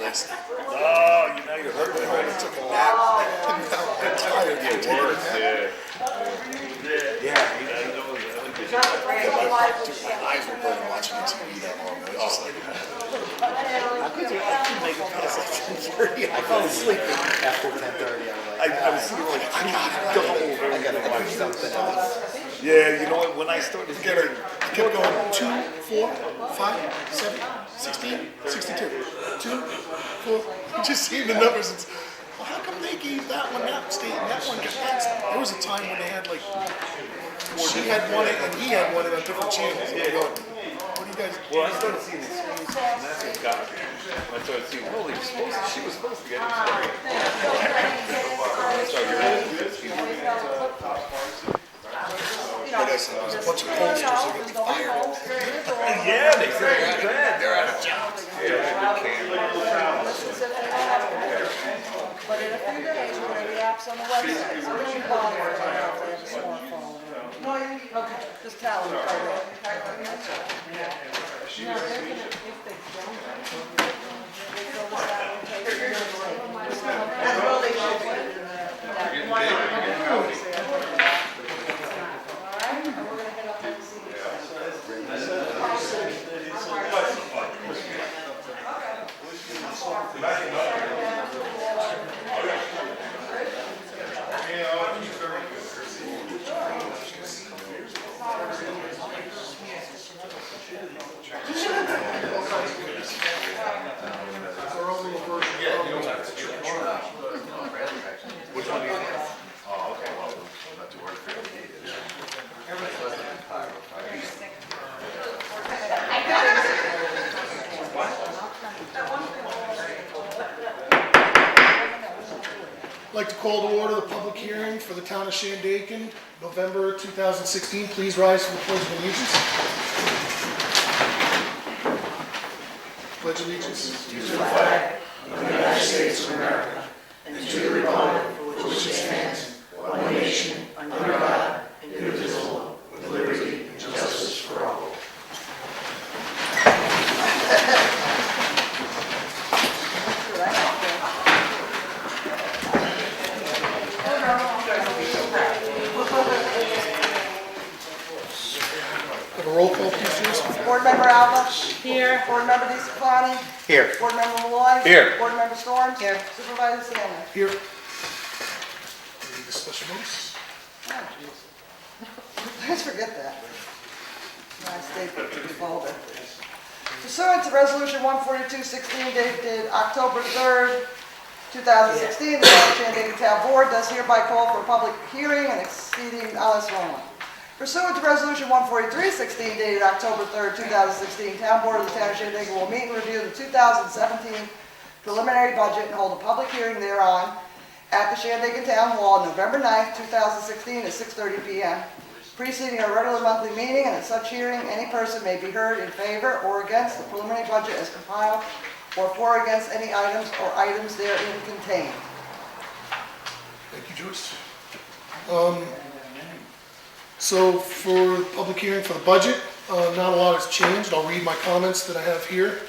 last night. Oh, you know you're hurting, I right? took a nap. And now I'm tired. It works, yeah. Yeah, you know, My eyes were burning watching the TV that long. I was just like, I couldn't make it past like 10:30. I fell asleep after 10:30. I was seeing like I gotta watch something else. yeah, you know what? When I started getting, I kept going 2, 4, 5, 7, 16, 62. 2, 4. I'm just seeing the numbers. It's, well, how come they gave that one that state and that one got that? There was a time when they had like, she had won it and he had won it on different channels. And I'm going, what do you guys? well, I started seeing excuse, and that's what got me. I started seeing, holy, she was supposed to get it. So you're Like I said, there was a bunch of posters that get me fired. yeah, they said it was bad. They're out of jobs. But in a few days, we're going to be apps on the website. So we can call them if they have a smartphone. Okay, just tell them. Which one do you think? Oh, okay, well, not too worried for you. I'd like to call to order the public hearing for the town of Shandaken, November 2016. Please rise for the Pledge of Allegiance. Pledge allegiance to the flag of the United States of America and to the republic for which it stands, one nation, under God, indivisible, with liberty and justice for all. Have a roll call, please, Jason. Board Member Alba? Here. Board Member DeScalani? Here. Board Member Malloy? Here. Board Member Storms? Here. Supervisor Sanders? Here. Any special notice? Oh, jeez. Let's forget that. I stapled to the folder. Pursuant to Resolution 142-16 dated October 3rd, 2016, the Town of Shandaken Town Board does hereby call for a public hearing and exceeding Alice Rowland. Pursuant to Resolution 143-16 dated October 3rd, 2016, Town Board of the Town of Shandaken will meet and review the 2017 preliminary budget and hold a public hearing thereon at the Shandaken Town Hall on November 9th, 2016 at 6:30 p.m. Preceding a regular monthly meeting, and at such hearing, any person may be heard in favor or against the preliminary budget as compiled, or for or against any items or items therein contained. Thank you, Joyce. So for the public hearing for the budget, not a lot has changed. I'll read my comments that I have here.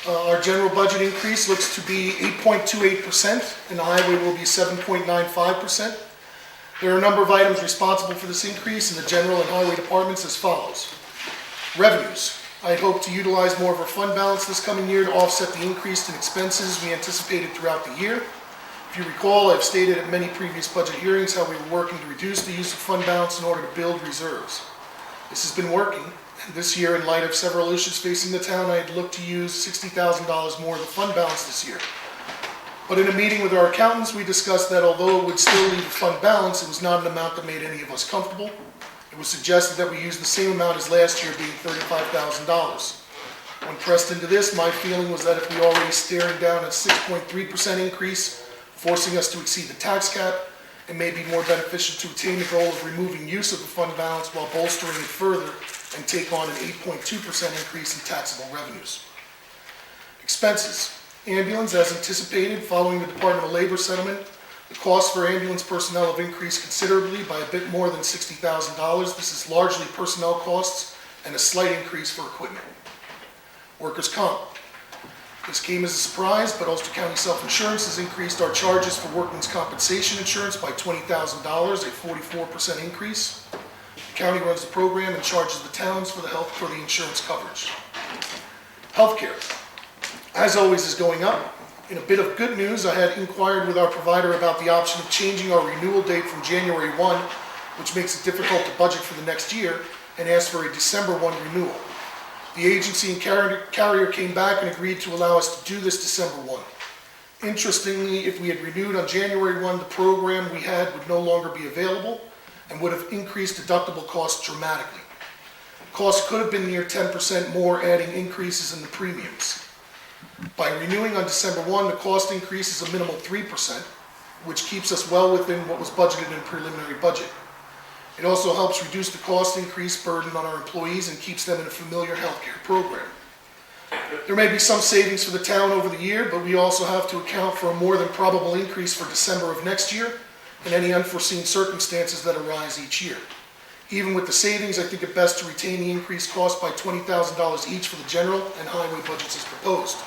Our general budget increase looks to be 8.28%, and the highway will be 7.95%. There are a number of items responsible for this increase in the general and highway departments as follows. Revenues. I hope to utilize more of our fund balance this coming year to offset the increase in expenses we anticipated throughout the year. If you recall, I've stated at many previous budget hearings how we were working to reduce the use of fund balance in order to build reserves. This has been working. This year, in light of several issues facing the town, I had looked to use $60,000 more of the fund balance this year. But in a meeting with our accountants, we discussed that although it would still leave a fund balance, it was not an amount that made any of us comfortable. It was suggested that we use the same amount as last year, being $35,000. When pressed into this, my feeling was that if we already staring down at 6.3% increase, forcing us to exceed the tax cap, it may be more beneficial to attain the goal of removing use of the fund balance while bolstering it further and take on an 8.2% increase in taxable revenues. Expenses. Ambulance, as anticipated, following the Department of Labor settlement, the costs for ambulance personnel have increased considerably by a bit more than $60,000. This is largely personnel costs and a slight increase for equipment. Workers' comp. This came as a surprise, but Ulster County Self-Insurance has increased our charges for workmen's compensation insurance by $20,000, a 44% increase. The county runs the program and charges the towns for the insurance coverage. Healthcare, as always, is going up. In a bit of good news, I had inquired with our provider about the option of changing our renewal date from January 1, which makes it difficult to budget for the next year, and asked for a December 1 renewal. The agency and carrier came back and agreed to allow us to do this December 1. Interestingly, if we had renewed on January 1, the program we had would no longer be available and would have increased deductible costs dramatically. Costs could have been near 10% more, adding increases in the premiums. By renewing on December 1, the cost increase is a minimal 3%, which keeps us well within what was budgeted in the preliminary budget. It also helps reduce the cost increase burden on our employees and keeps them in a familiar healthcare program. There may be some savings for the town over the year, but we also have to account for a more than probable increase for December of next year and any unforeseen circumstances that arise each year. Even with the savings, I think it best to retain the increased cost by $20,000 each for the general and highway budgets as proposed.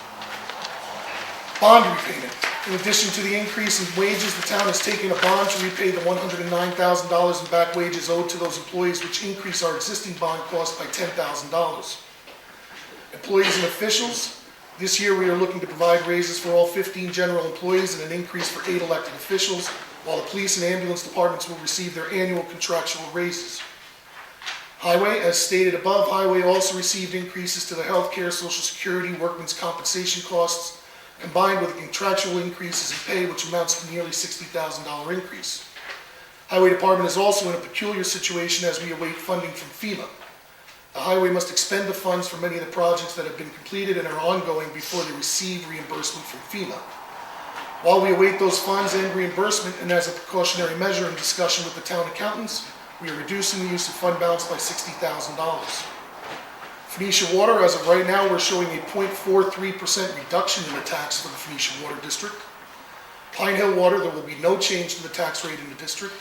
Bond repayment. In addition to the increase in wages, the town has taken a bond to repay the $109,000 in back wages owed to those employees, which increase our existing bond cost by $10,000. Employees and officials. This year we are looking to provide raises for all 15 general employees and an increase for 8 elected officials, while the police and ambulance departments will receive their annual contractual raises. Highway, as stated above, Highway also received increases to the health care, Social Security, workmen's compensation costs, combined with contractual increases in pay, which amounts to nearly $60,000 increase. Highway Department is also in a peculiar situation as we await funding from FEMA. The Highway must expend the funds for many of the projects that have been completed and are ongoing before they receive reimbursement from FEMA. While we await those funds and reimbursement, and as a precautionary measure in discussion with the town accountants, we are reducing the use of fund balance by $60,000. Phoenicia Water, as of right now, we're showing a 0.43% reduction in the tax for the Phoenicia Water District. Pine Hill Water, there will be no change to the tax rate in the district.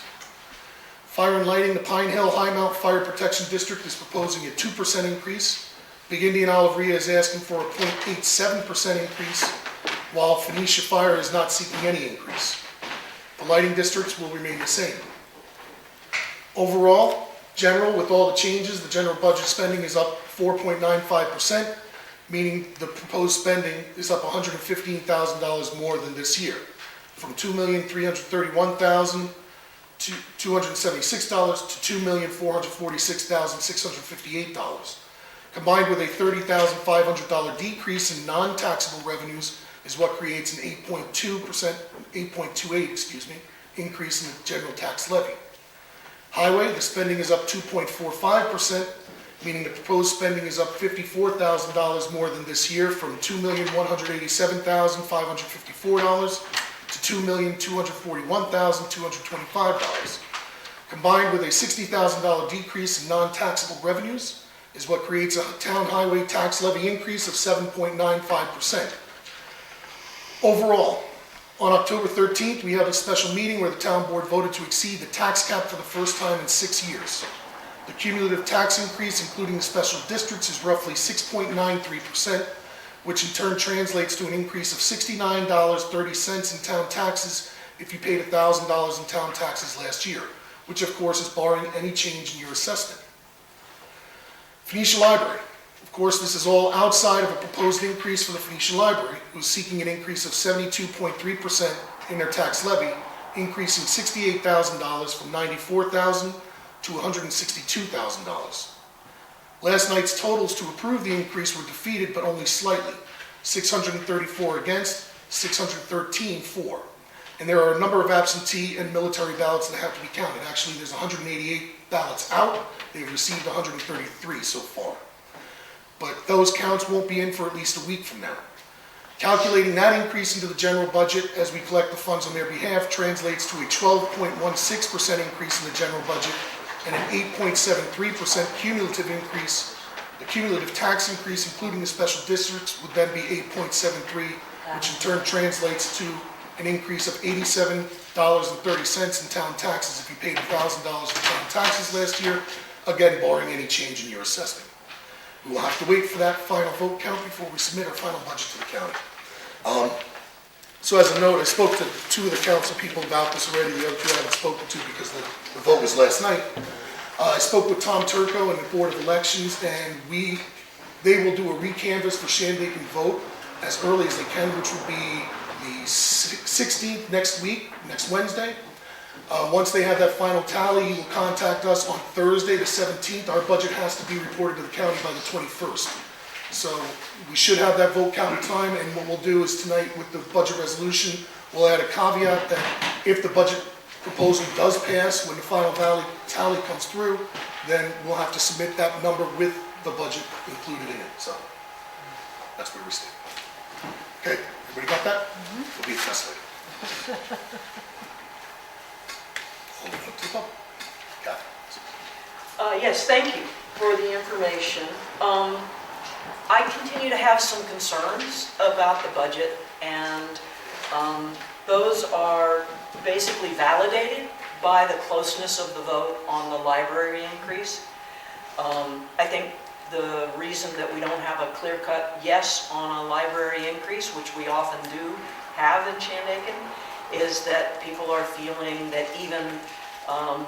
Fire and Lighting, the Pine Hill High Mount Fire Protection District is proposing a 2% increase. Big Indian Olive Ria is asking for a 0.87% increase, while Phoenicia Fire is not seeking any increase. The lighting districts will remain the same. Overall, general, with all the changes, the general budget spending is up 4.95%, meaning the proposed spending is up $115,000 more than this year, from $2,331,276 to $2,446,658. Combined with a $30,500 decrease in non-taxable revenues is what creates an 8.28 increase in the general tax levy. Highway, the spending is up 2.45%, meaning the proposed spending is up $54,000 more than this year, from $2,187,554 to $2,241,225. Combined with a $60,000 decrease in non-taxable revenues is what creates a town highway tax levy increase of 7.95%. Overall, on October 13th, we had a special meeting where the town board voted to exceed the tax cap for the first time in 6 years. The cumulative tax increase, including the special districts, is roughly 6.93%, which in turn translates to an increase of $69.30 in town taxes if you paid $1,000 in town taxes last year, which of course is barring any change in your assessment. Phoenicia Library. Of course, this is all outside of a proposed increase for the Phoenicia Library, who's seeking an increase of 72.3% in their tax levy, increasing $68,000 from $94,000 to $162,000. Last night's totals to approve the increase were defeated, but only slightly. 634 against, 613 for. And there are a number of absentee and military ballots that have to be counted. Actually, there's 188 ballots out. They've received 133 so far. But those counts won't be in for at least a week from now. Calculating that increase into the general budget as we collect the funds on their behalf translates to a 12.16% increase in the general budget and an 8.73% cumulative increase. The cumulative tax increase, including the special districts, would then be 8.73, which in turn translates to an increase of $87.30 in town taxes if you paid $1,000 in town taxes last year, again barring any change in your assessment. We will have to wait for that final vote count before we submit our final budget to the county. So as a note, I spoke to two of the council people about this already. The other two I haven't spoken to because the vote was last night. I spoke with Tom Turco and the Board of Elections, and they will do a recanvass for Shandaken vote as early as they can, which will be the 16th next week, next Wednesday. Once they have that final tally, he will contact us on Thursday, the 17th. Our budget has to be reported to the county by the 21st. So we should have that vote count in time, and what we'll do is tonight with the budget resolution, we'll add a caveat that if the budget proposal does pass, when the final tally comes through, then we'll have to submit that number with the budget included in it. So that's where we stand. Okay, everybody got that? We'll be test later. Hold it up to the public. Got it. Yes, thank you for the information. I continue to have some concerns about the budget, and those are basically validated by the closeness of the vote on the library increase. I think the reason that we don't have a clear-cut yes on a library increase, which we often do have in Shandaken, is that people are feeling that even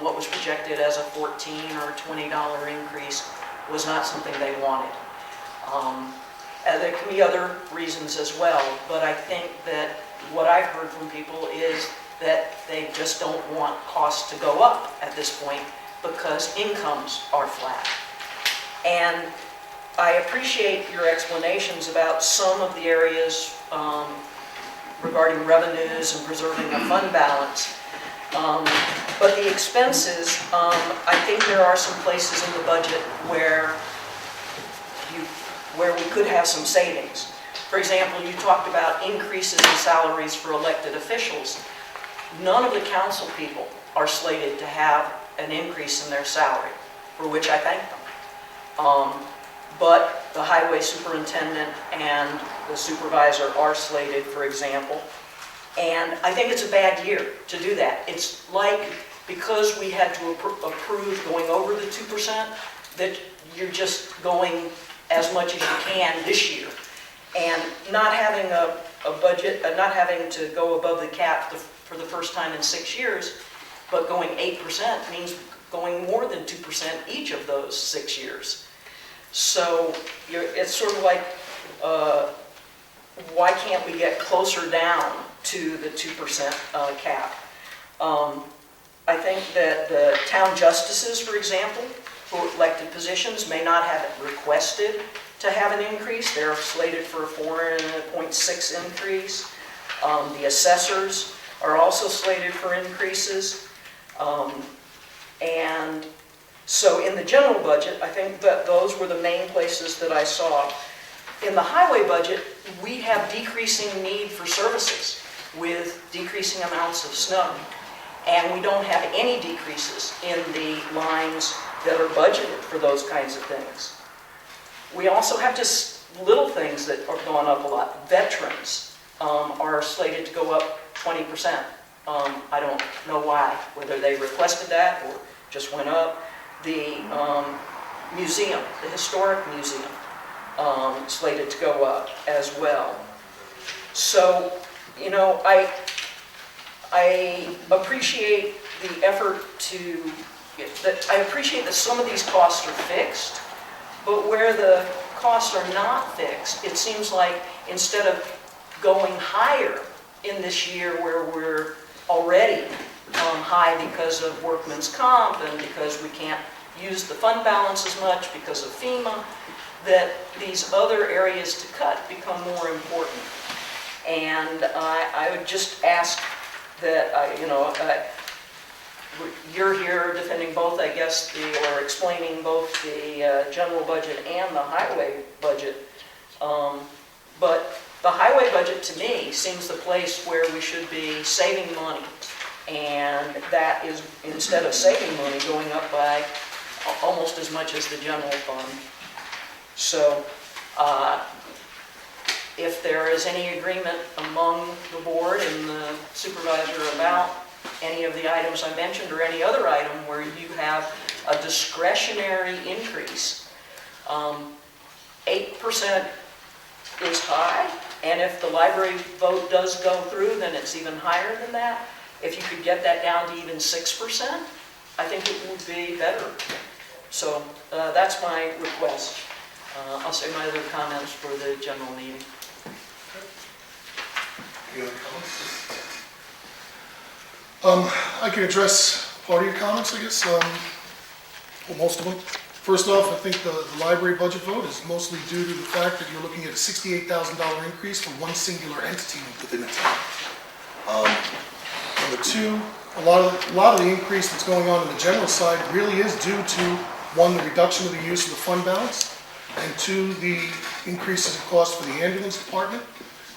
what was projected as a $14 or $20 increase was not something they wanted. And there can be other reasons as well, but I think that what I've heard from people is that they just don't want costs to go up at this point because incomes are flat. And I appreciate your explanations about some of the areas regarding revenues and preserving a fund balance. But the expenses, I think there are some places in the budget where we could have some savings. For example, you talked about increases in salaries for elected officials. None of the council people are slated to have an increase in their salary, for which I thank them. But the highway superintendent and the supervisor are slated, for example. And I think it's a bad year to do that. It's like, because we had to approve going over the 2%, that you're just going as much as you can this year. And not having a budget, not having to go above the cap for the first time in 6 years, but going 8% means going more than 2% each of those 6 years. So it's sort of like, why can't we get closer down to the 2% cap? I think that the town justices, for example, who elected positions may not have requested to have an increase. They're slated for a 4.6 increase. The assessors are also slated for increases. And so in the general budget, I think that those were the main places that I saw. In the highway budget, we have decreasing need for services with decreasing amounts of snow. And we don't have any decreases in the lines that are budgeted for those kinds of things. We also have just little things that are going up a lot. Veterans are slated to go up 20%. I don't know why, whether they requested that or just went up. The museum, the historic museum, slated to go up as well. So, you know, I appreciate the effort I appreciate that some of these costs are fixed, but where the costs are not fixed, it seems like instead of going higher in this year where we're already high because of workman's comp and because we can't use the fund balance as much because of FEMA, that these other areas to cut become more important. And I would just ask that, you're here defending both, I guess, or explaining both the general budget and the highway budget. But the highway budget, to me, seems the place where we should be saving money. And that is, instead of saving money, going up by almost as much as the general fund. So, if there is any agreement among the board and the supervisor about any of the items I mentioned or any other item where you have a discretionary increase, 8% is high, and if the library vote does go through, then it's even higher than that. If you could get that down to even 6%, I think it would be better. So that's my request. I'll say my other comments for the general meeting. Any other comments? I can address part of your comments, I guess, well, most of them. First off, I think the library budget vote is mostly due to the fact that you're looking at a $68,000 increase for one singular entity within the town. Number two, a lot of the increase that's going on in the general side really is due to, one, the reduction of the use of the fund balance, and two, the increases in cost for the ambulance department,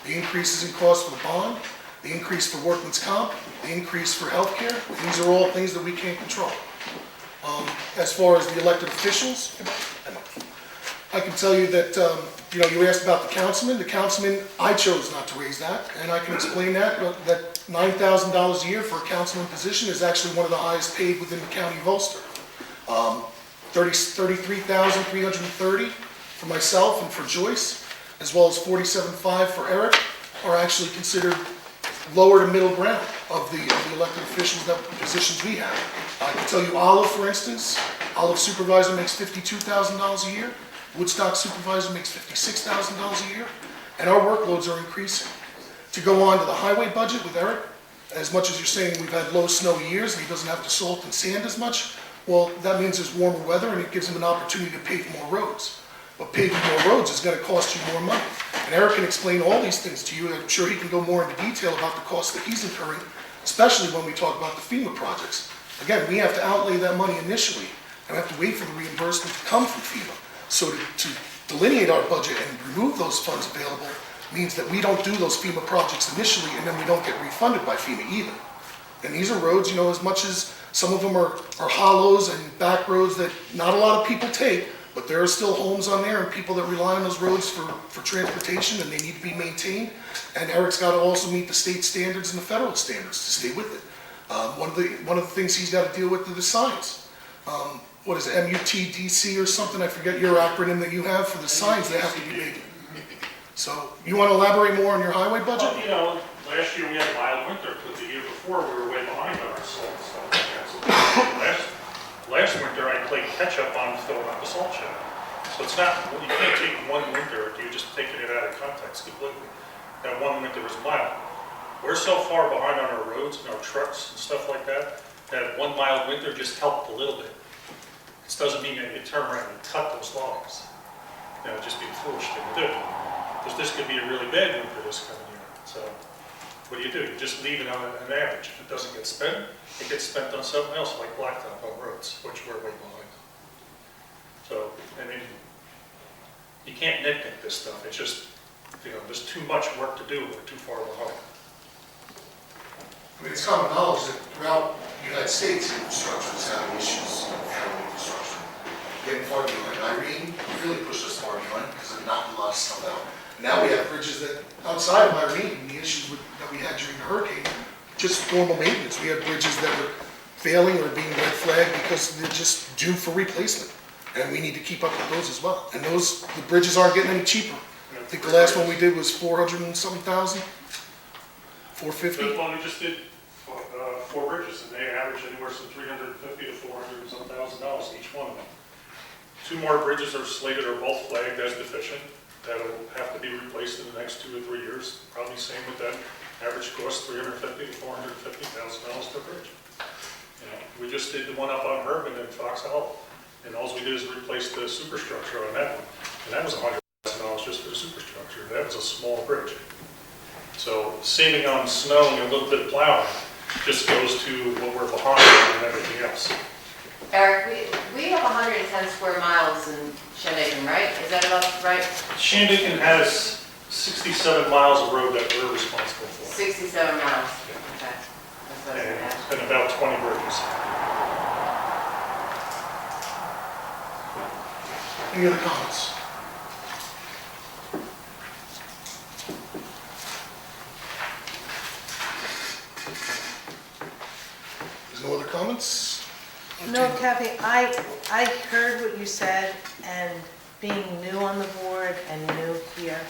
the increases in cost for the bond, the increase for workman's comp, the increase for healthcare. These are all things that we can't control. As far as the elected officials, I can tell you that, you asked about the councilman. The councilman, I chose not to raise that, and I can explain that $9,000 a year for a councilman position is actually one of the highest paid within the county of Ulster. $33,330 for myself and for Joyce, as well as $47,500 for Eric, are actually considered lower to middle ground of the elected officials, that positions we have. I can tell you Olive, for instance, Olive supervisor makes $52,000 a year, Woodstock supervisor makes $56,000 a year, and our workloads are increasing. To go on to the highway budget with Eric, as much as you're saying we've had low snow years and he doesn't have to salt and sand as much, well, that means there's warmer weather and it gives him an opportunity to pave more roads. But paving more roads is going to cost you more money. And Eric can explain all these things to you, and I'm sure he can go more into detail about the costs that he's incurring, especially when we talk about the FEMA projects. Again, we have to outlay that money initially, and we have to wait for the reimbursement to come from FEMA. So to delineate our budget and remove those funds available means that we don't do those FEMA projects initially, and then we don't get refunded by FEMA either. And these are roads, as much as some of them are hollows and back roads that not a lot of people take, but there are still homes on there and people that rely on those roads for transportation, and they need to be maintained. And Eric's got to also meet the state standards and the federal standards to stay with it. One of the things he's got to deal with are the signs. What is it, MUTDC or something? I forget your acronym that you have for the signs that have to be made. So you want to elaborate more on your highway budget? Well, last year we had a mild winter, but the year before we were way behind on our salt and stuff like that. So last winter I played catch up on filling up the salt shed. So it's not, you can't take one winter, you're just taking it out of context completely. That one winter was mild. We're so far behind on our roads and our trucks and stuff like that, that one mild winter just helped a little bit. This doesn't mean that you turn around and cut those logs. Just be a foolish thing to do. Because this could be a really bad winter this coming year. So what do? You just leave it on an average. If it doesn't get spent, it gets spent on something else like blacktop on roads, which we're way behind. So, you can't nitpick this stuff. It's just, there's too much work to do. We're too far behind. It's common knowledge that throughout the United States, infrastructure is having issues with handling construction. Getting far behind. Irene really pushed us far behind because it knocked a lot of stuff out. Now we have bridges that, outside of Irene, the issues that we had during the hurricane, just normal maintenance. We had bridges that were failing or being red flagged because they're just due for replacement. And we need to keep up with those as well. And the bridges aren't getting any cheaper. I think the last one we did was 400 and something thousand, 450. Well, we just did 4 bridges, and they average anywhere from $350 to $400 and some $1,000 each one of them. 2 more bridges are slated, are both flagged as deficient. That'll have to be replaced in the next 2 or 3 years. Probably same with that. Average cost $350,000 to $450,000 per bridge. We just did the one up on Herman and Fox Hollow, and all we did is replace the superstructure on that one, and that was $100,000 just for the superstructure. That was a small bridge. So saving on snow and a little bit of plowing just goes to what we're behind and everything else. Eric, we have 110 square miles in Shandaken, right? Is that about right? Shandaken has 67 miles of road that we're responsible for. 67 miles. Okay. That's what I was And going to ask. it's been about 20 bridges. Any other comments? There's no other comments? No, Kathy, I heard what you said, and being new on the board and new here,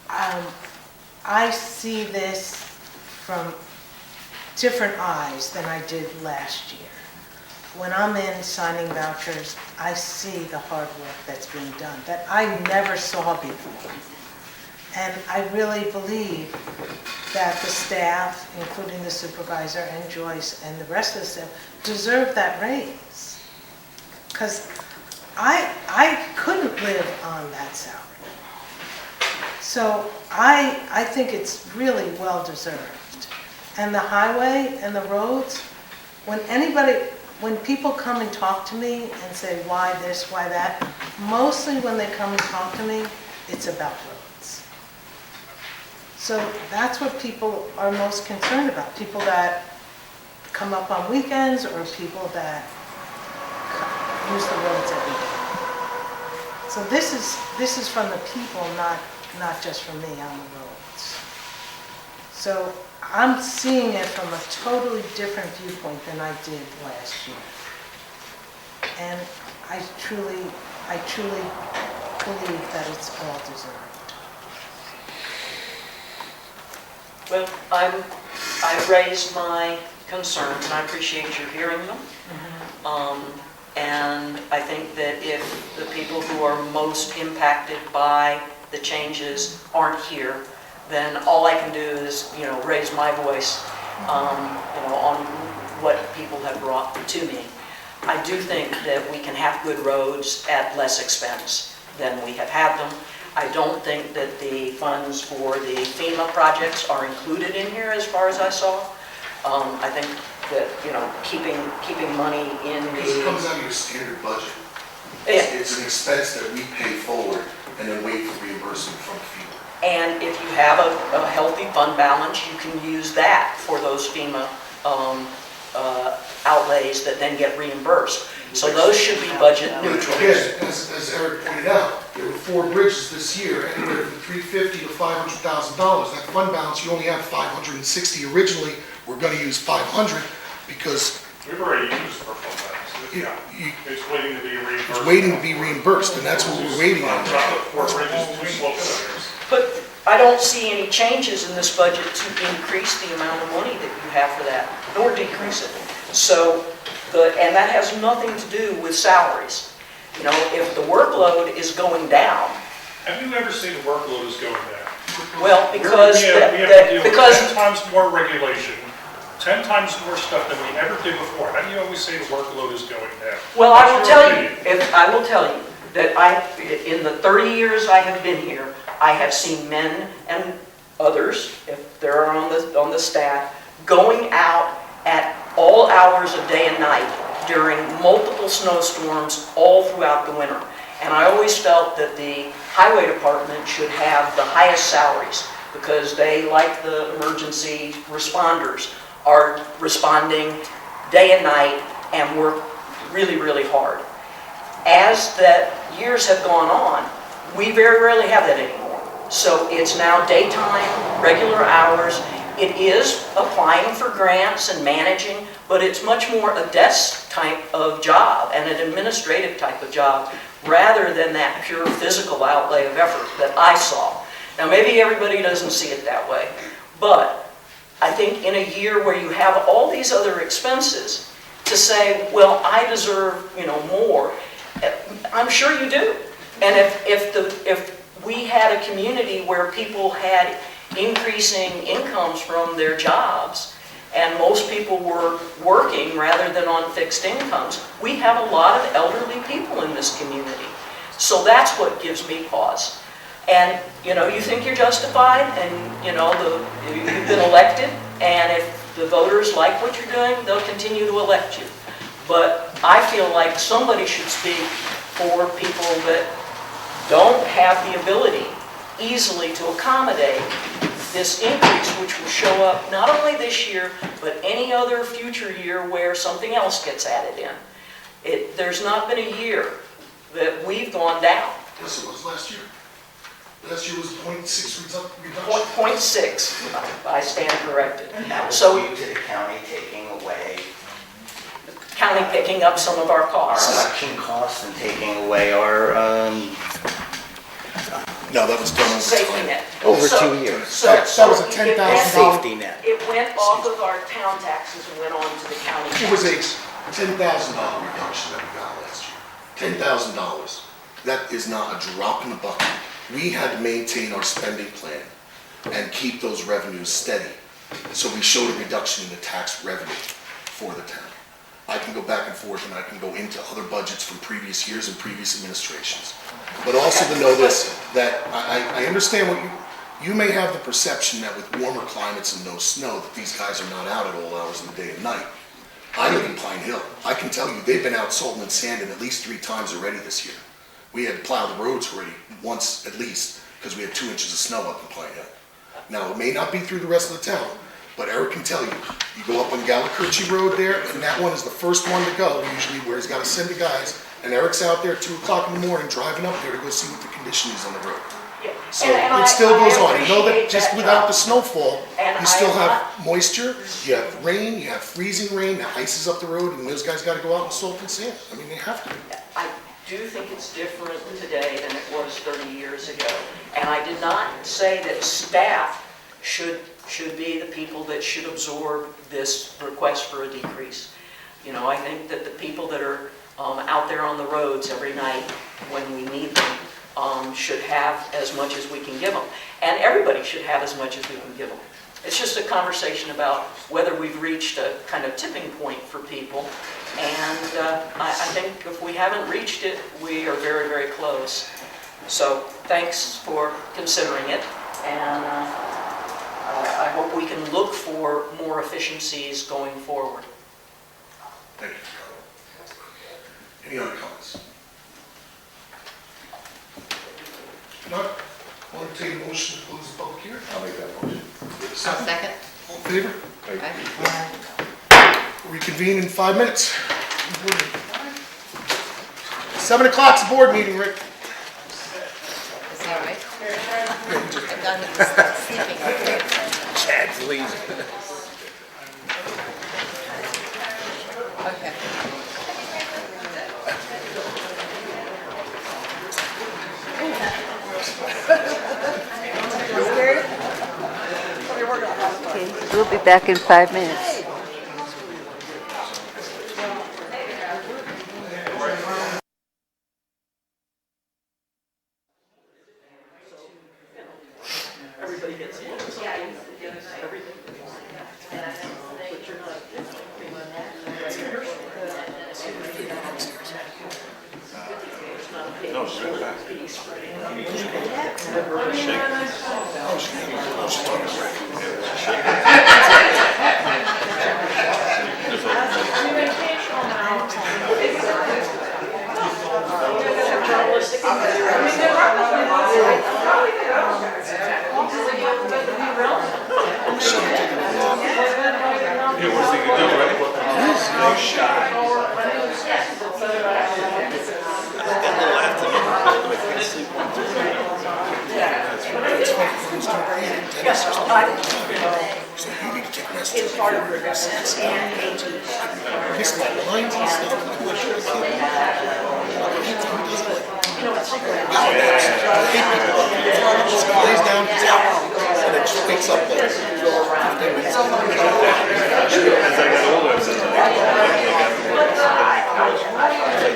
I see this from different eyes than I did last year. When I'm in signing vouchers, I see the hard work that's being done that I never saw before. And I really believe that the staff, including the supervisor and Joyce and the rest of the staff, deserve that raise. Because I couldn't live on that salary. So I think it's really well deserved. And the highway and the roads, when people come and talk to me and say, why this, why that, mostly when they come and talk to me, it's about roads. So that's what people are most concerned about, people that come up on weekends or people that use the roads every day. So this is from the people, not just from me on the roads. So I'm seeing it from a totally different viewpoint than I did last year. And I truly believe that it's all deserved. Well, I raised my concerns, and I appreciate you hearing them. And I think that if the people who are most impacted by the changes aren't here, then all I can do is, raise my voice, on what people have brought to me. I do think that we can have good roads at less expense than we have had them. I don't think that the funds for the FEMA projects are included in here as far as I saw. I think that, keeping money in Because it comes the... out of your standard budget. Yeah. It's an expense that we pay forward and then wait for reimbursement from FEMA. And if you have a healthy fund balance, you can use that for those FEMA outlays that then get reimbursed. So those should be budget neutral. Again, as Eric pointed out, there were 4 bridges this year, anywhere from $350,000 to $500,000. That fund balance, you only have $560. Originally, we're going to use $500 because We've already used our fund balance. It's waiting to be reimbursed. it's waiting to be reimbursed, and that's what we're waiting on. Drop the 4 bridges, 2 slope centers. But I don't see any changes in this budget to increase the amount of money that you have for that, nor decrease it. So, and that has nothing to do with salaries. If the workload is going down, Have you ever seen the workload is going down? well, because... We have to deal with 10 times more regulation, 10 times more stuff than we ever did before. How do you always say the workload is going down? Well, I will That's tell your you, opinion. I will tell you that in the 30 years I have been here, I have seen men and others, if they're on the staff, going out at all hours of day and night during multiple snowstorms all throughout the winter. And I always felt that the highway department should have the highest salaries because they, like the emergency responders, are responding day and night and work really, really hard. As the years have gone on, we very rarely have that anymore. So it's now daytime, regular hours. It is applying for grants and managing, but it's much more a desk type of job and an administrative type of job rather than that pure physical outlay of effort that I saw. Now maybe everybody doesn't see it that way, but I think in a year where you have all these other expenses, to say, well, I deserve, more, I'm sure you do. And if we had a community where people had increasing incomes from their jobs, and most people were working rather than on fixed incomes, we have a lot of elderly people in this community. So that's what gives me pause. And, you think you're justified, and, you've been elected, and if the voters like what you're doing, they'll continue to elect you. But I feel like somebody should speak for people that don't have the ability easily to accommodate this increase, which will show up not only this year, but any other future year where something else gets added in. There's not been a year that we've gone down. Yes, it was last year. Last year was 0.6 reduction. 0.6, I stand corrected. And that was So, due to the county taking away county picking up some of our our costs. election costs and taking away our, No, that was done over Safety time. net. Over So- 2 years. So That was a it $10,000 went- Safety net. It went off of our town taxes and went on to the county. It was a taxes. $10,000 reduction that we got last year. $10,000. That is not a drop in the bucket. We had to maintain our spending plan and keep those revenues steady. So we showed a reduction in the tax revenue for the town. I can go back and forth and I can go into other budgets from previous years and previous administrations. But also to know this, that I understand what you may have the perception that with warmer climates and no snow, that these guys are not out at all hours of the day and night. I live in Pine Hill. I can tell you, they've been out salting and sanding at least 3 times already this year. We had plowed the roads already once at least, because we had 2 inches of snow up in Pine Hill. Now, it may not be through the rest of the town, but Eric can tell you, you go up on Gallicurchi Road there, and that one is the first one to go, usually where he's got to send the guys, and Eric's out there at 2 o'clock in the morning, driving up there to go see what the condition is on the road. Yeah. So And it still I goes on. You know that appreciate just that, without John. the snowfall, And you still I am have not- moisture, you have rain, you have freezing rain, the ice is up the road, and those guys got to go out and salt and sand. I mean, they have to. I do think it's different today than it was 30 years ago. And I did not say that staff should be the people that should absorb this request for a decrease. You know, I think that the people that are out there on the roads every night when we need them should have as much as we can give them. And everybody should have as much as we can give them. It's just a conversation about whether we've reached a kind of tipping point for people. And I think if we haven't reached it, we are very, very close. So thanks for considering it. And I hope we can look for more efficiencies going forward. Thank you. Any other comments? If not, I'll entertain a motion to close the public hearing. I'll make that motion. I'll second. All in favor? Okay. Reconvene in 5 minutes. 7 o'clock's the board meeting, Rick. Is that right? I thought he was sleeping up there. Chad's leaving. Okay. Okay, we'll be back in 5 minutes. Everybody gets in. Everything. No, she's right back. Yeah, what's he gonna do, right? No shot. It's part of the process. Missed my lines and stuff. Just lays down, and then just wakes up like 15 minutes. As I got older, I said,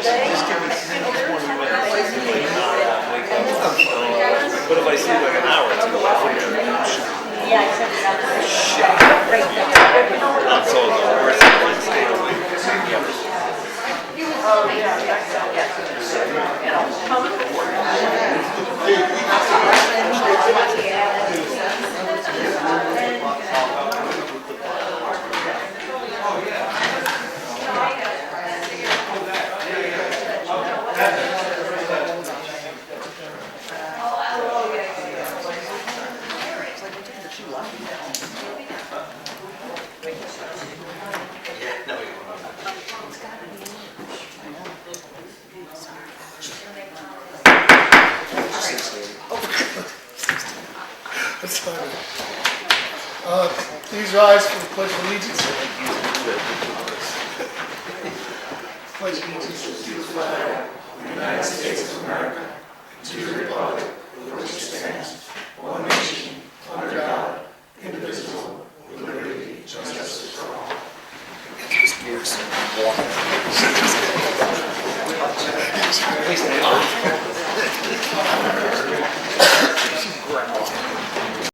just give me 20 minutes. But if I sleep like an hour or two, I figure, shit. I'm so the worst. I stay awake. That's fine. Please rise for the pledge of allegiance. Pledge allegiance to the flag of the United States of America, to the republic for which it stands, years. Grandma.